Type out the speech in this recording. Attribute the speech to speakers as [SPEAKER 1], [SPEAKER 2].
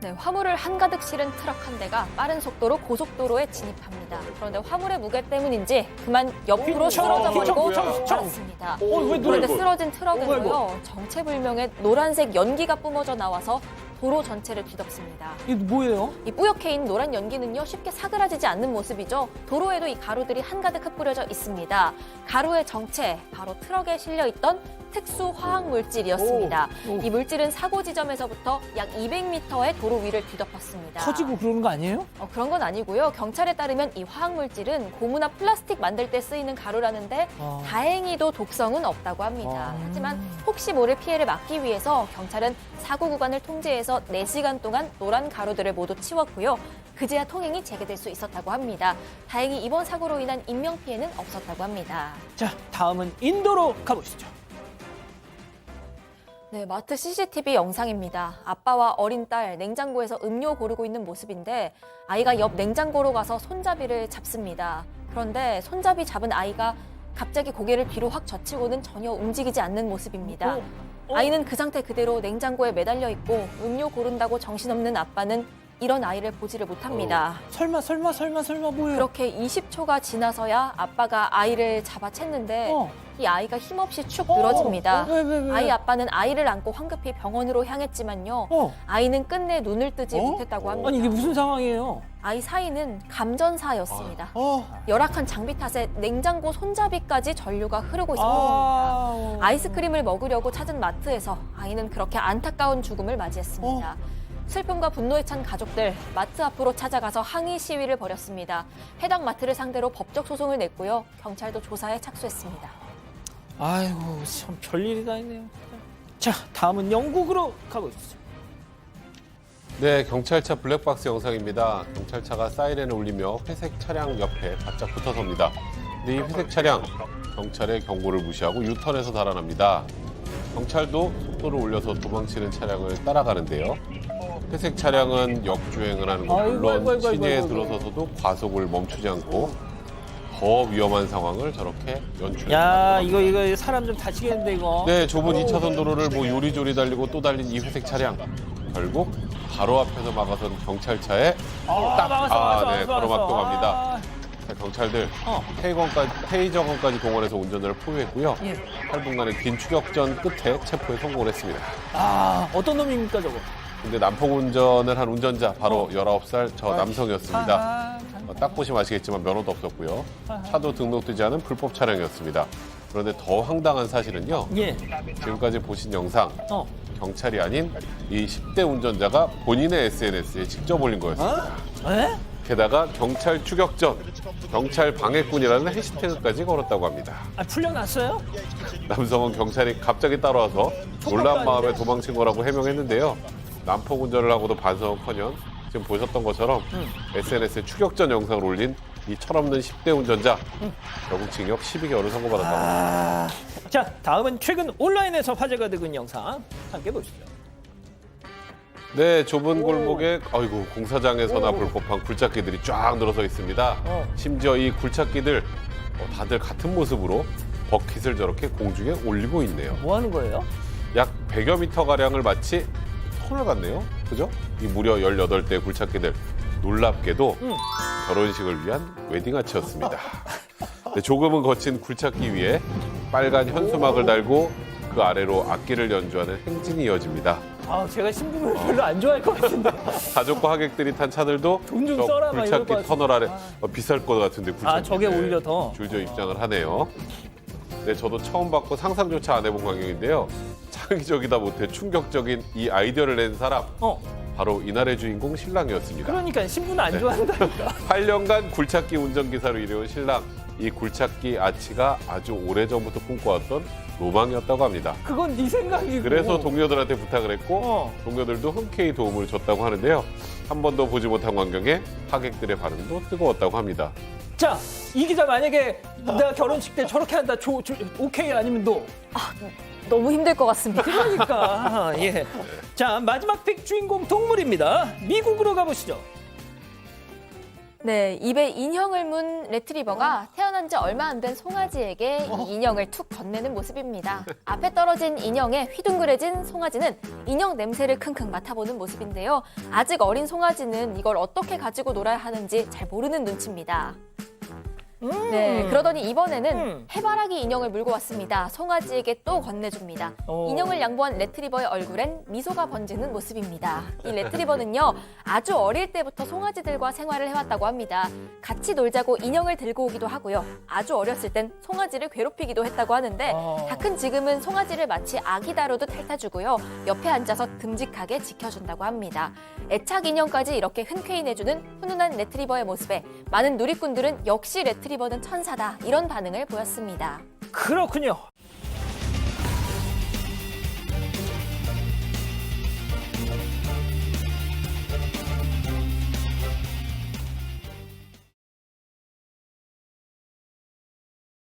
[SPEAKER 1] 네, 화물을 한가득 실은 트럭 한 대가 빠른 속도로 고속도로에 진입합니다. 그런데 화물의 무게 때문인지 그만 옆으로 쓰러져 버리고 말았습니다. 그런데 쓰러진 트럭에서요, 정체불명의 노란색 연기가 뿜어져 나와서 도로 전체를 뒤덮습니다.
[SPEAKER 2] 이게 뭐예요?
[SPEAKER 1] 이 뿌옇게 인 노란 연기는요, 쉽게 사그라지지 않는 모습이죠. 도로에도 이 가루들이 한가득 흩뿌려져 있습니다. 가루의 정체, 바로 트럭에 실려 있던 특수 화학 물질이었습니다. 이 물질은 사고 지점에서부터 약 200m의 도로 위를 뒤덮었습니다.
[SPEAKER 2] 터지고 그러는 거 아니에요?
[SPEAKER 1] 그런 건 아니고요. 경찰에 따르면 이 화학 물질은 고무나 플라스틱 만들 때 쓰이는 가루라는데 다행히도 독성은 없다고 합니다. 하지만 혹시 모를 피해를 막기 위해서 경찰은 사고 구간을 통제해서 4시간 동안 노란 가루들을 모두 치웠고요. 그제야 통행이 재개될 수 있었다고 합니다. 다행히 이번 사고로 인한 인명피해는 없었다고 합니다.
[SPEAKER 2] 자, 다음은 인도로 가보시죠.
[SPEAKER 1] 네, 마트 CCTV 영상입니다. 아빠와 어린 딸 냉장고에서 음료 고르고 있는 모습인데 아이가 옆 냉장고로 가서 손잡이를 잡습니다. 그런데 손잡이 잡은 아이가 갑자기 고개를 뒤로 확 젖히고는 전혀 움직이지 않는 모습입니다. 아이는 그 상태 그대로 냉장고에 매달려 있고 음료 고른다고 정신없는 아빠는 이런 아이를 보지를 못합니다.
[SPEAKER 2] 설마 뭐예요?
[SPEAKER 1] 그렇게 20초가 지나서야 아빠가 아이를 잡아챘는데 이 아이가 힘없이 축 늘어집니다.
[SPEAKER 2] 왜?
[SPEAKER 1] 아이 아빠는 아이를 안고 황급히 병원으로 향했지만요. 아이는 끝내 눈을 뜨지 못했다고 합니다.
[SPEAKER 2] 아니 이게 무슨 상황이에요?
[SPEAKER 1] 아이 사이는 감전사였습니다. 열악한 장비 탓에 냉장고 손잡이까지 전류가 흐르고 있었던 겁니다. 아이스크림을 먹으려고 찾은 마트에서 아이는 그렇게 안타까운 죽음을 맞이했습니다. 슬픔과 분노에 찬 가족들, 마트 앞으로 찾아가서 항의 시위를 벌였습니다. 해당 마트를 상대로 법적 소송을 냈고요. 경찰도 조사에 착수했습니다.
[SPEAKER 2] 아이고, 참 별일이 다 있네요. 자, 다음은 영국으로 가보시죠.
[SPEAKER 3] 네, 경찰차 블랙박스 영상입니다. 경찰차가 사이렌을 울리며 회색 차량 옆에 바짝 붙어섭니다. 근데 이 회색 차량, 경찰의 경고를 무시하고 유턴해서 달아납니다. 경찰도 속도를 올려서 도망치는 차량을 따라가는데요. 회색 차량은 역주행을 하는 것 물론 시내에 들어서서도 과속을 멈추지 않고 더 위험한 상황을 저렇게 연출합니다.
[SPEAKER 2] 야, 이거 사람 좀 다치겠는데 이거.
[SPEAKER 3] 네, 좁은 2차선 도로를 뭐 요리조리 달리고 또 달린 이 회색 차량. 결국 바로 앞에서 막아선 경찰차에 바로 막동합니다. 자, 경찰들 테이저건까지 동원해서 운전자를 포위했고요. 8분간의 긴 추격전 끝에 체포에 성공을 했습니다.
[SPEAKER 2] 어떤 놈입니까 저거?
[SPEAKER 3] 근데 난폭 운전을 한 운전자 바로 19살 저 남성이었습니다. 딱 보시면 아시겠지만 면허도 없었고요. 차도 등록되지 않은 불법 차량이었습니다. 그런데 더 황당한 사실은요. 지금까지 보신 영상 경찰이 아닌 이 10대 운전자가 본인의 SNS에 직접 올린 거였습니다. 게다가 경찰 추격전, 경찰 방해꾼이라는 해시태그까지 걸었다고 합니다.
[SPEAKER 2] 풀려났어요?
[SPEAKER 3] 남성은 경찰이 갑자기 따라와서 놀란 마음에 도망친 거라고 해명했는데요. 난폭 운전을 하고도 반성은커녕 지금 보셨던 것처럼 SNS에 추격전 영상을 올린 이 철없는 10대 운전자 결국 징역 12개월을 선고받았다고 합니다.
[SPEAKER 2] 자, 다음은 최근 온라인에서 화제가 되고 있는 영상 함께 보시죠.
[SPEAKER 3] 네, 좁은 골목에 공사장에서나 볼 법한 굴착기들이 쫙 늘어서 있습니다. 심지어 이 굴착기들 다들 같은 모습으로 버킷을 저렇게 공중에 올리고 있네요.
[SPEAKER 2] 뭐 하는 거예요?
[SPEAKER 3] 약 100여 미터가량을 마치 터널 같네요. 그죠? 이 무려 18대의 굴착기들. 놀랍게도 결혼식을 위한 웨딩아치였습니다. 네, 조금은 거친 굴착기 위에 빨간 현수막을 달고 그 아래로 악기를 연주하는 행진이 이어집니다.
[SPEAKER 2] 제가 신부를 별로 안 좋아할 것 같은데.
[SPEAKER 3] 가족과 하객들이 탄 차들도
[SPEAKER 2] 돈좀 써라, 막 이럴 것
[SPEAKER 3] 굴착기 터널 아래 비쌀 것 같은데 굴착기
[SPEAKER 2] 저게 오히려 더.
[SPEAKER 3] 줄지어 입장을 하네요. 네, 저도 처음 봤고 상상조차 안 해본 광경인데요. 창의적이다 못해 충격적인 이 아이디어를 낸 사람 바로 이날의 주인공 신랑이었습니다.
[SPEAKER 2] 그러니까 신부는 안 좋아한다니까.
[SPEAKER 3] 8년간 굴착기 운전기사로 일해온 신랑. 이 굴착기 아치가 아주 오래전부터 꿈꿔왔던 로망이었다고 합니다.
[SPEAKER 2] 그건 네 생각이고.
[SPEAKER 3] 그래서 동료들한테 부탁을 했고 동료들도 흔쾌히 도움을 줬다고 하는데요. 한 번도 보지 못한 광경에 하객들의 반응도 뜨거웠다고 합니다.
[SPEAKER 2] 자, 이 기자 만약에 내가 결혼식 때 저렇게 한다. 오케이 아니면 노?
[SPEAKER 1] 너무 힘들 것 같습니다.
[SPEAKER 2] 그러니까. 예. 자, 마지막 픽 주인공 동물입니다. 미국으로 가보시죠.
[SPEAKER 1] 네, 입에 인형을 문 레트리버가 태어난 지 얼마 안 된 송아지에게 이 인형을 툭 건네는 모습입니다. 앞에 떨어진 인형에 휘둥그레진 송아지는 인형 냄새를 킁킁 맡아보는 모습인데요. 아직 어린 송아지는 이걸 어떻게 가지고 놀아야 하는지 잘 모르는 눈치입니다. 네, 그러더니 이번에는 해바라기 인형을 물고 왔습니다. 송아지에게 또 건네줍니다. 인형을 양보한 레트리버의 얼굴엔 미소가 번지는 모습입니다. 이 레트리버는요, 아주 어릴 때부터 송아지들과 생활을 해왔다고 합니다. 같이 놀자고 인형을 들고 오기도 하고요. 아주 어렸을 땐 송아지를 괴롭히기도 했다고 하는데 다 큰 지금은 송아지를 마치 아기 다루듯 핥아주고요. 옆에 앉아서 듬직하게 지켜준다고 합니다. 애착 인형까지 이렇게 흔쾌히 내주는 훈훈한 레트리버의 모습에 많은 누리꾼들은 역시 레트리버는 천사다 이런 반응을 보였습니다.
[SPEAKER 2] 그렇군요.